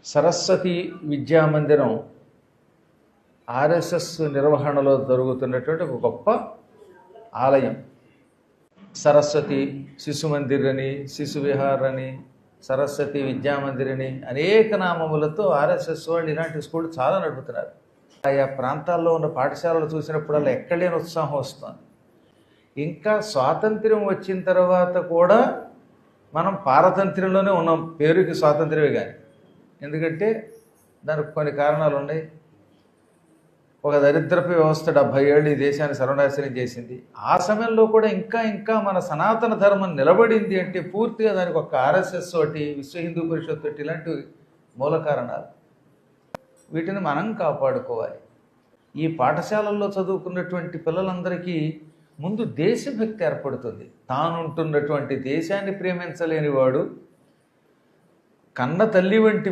Saraswati Vidyamandiram RSS నిర్వహణలో జరుగుతున్నటువంటి ఒక గొప్ప ఆలయం. సరస్వతి శిశు మందిర్ అని, శిశు విహార్ అని, సరస్వతి విద్యామందిర్ అని అనేక నామములతో ఆర్ఎస్ఎస్ వాళ్ళు ఇలాంటి స్కూల్ చాలా నడుపుతున్నారు. ఆయా ప్రాంతాల్లో ఉన్న పాఠశాలలు చూసినప్పుడల్లా ఎక్కడలేని ఉత్సాహం వస్తుంది. ఇంకా స్వాతంత్ర్యం వచ్చిన తర్వాత కూడా మనం పారతంత్ర్యంలోనే ఉన్నాం, పేరుకి స్వాతంత్ర్యమే కానీ. ఎందుకంటే దానికి కొన్ని కారణాలు ఉన్నాయి. ఒక దరిద్రపు వ్యవస్థ 70 ఏళ్ళు ఈ దేశాన్ని సర్వనాశనం చేసింది. ఆ సమయంలో కూడా ఇంకా మన సనాతన ధర్మం నిలబడింది అంటే పూర్తిగా దానికి ఒక ఆర్ఎస్ఎస్ తోటి, విశ్వ హిందూ పరిషత్ తోటి ఇలాంటి మూల కారణాలు. వీటిని మనం కాపాడుకోవాలి. ఈ పాఠశాలల్లో చదువుకున్నటువంటి పిల్లలందరికీ ముందు దేశభక్తి ఏర్పడుతుంది. తానుంటున్నటువంటి దేశాన్ని ప్రేమించలేని వాడు కన్న తల్లి వంటి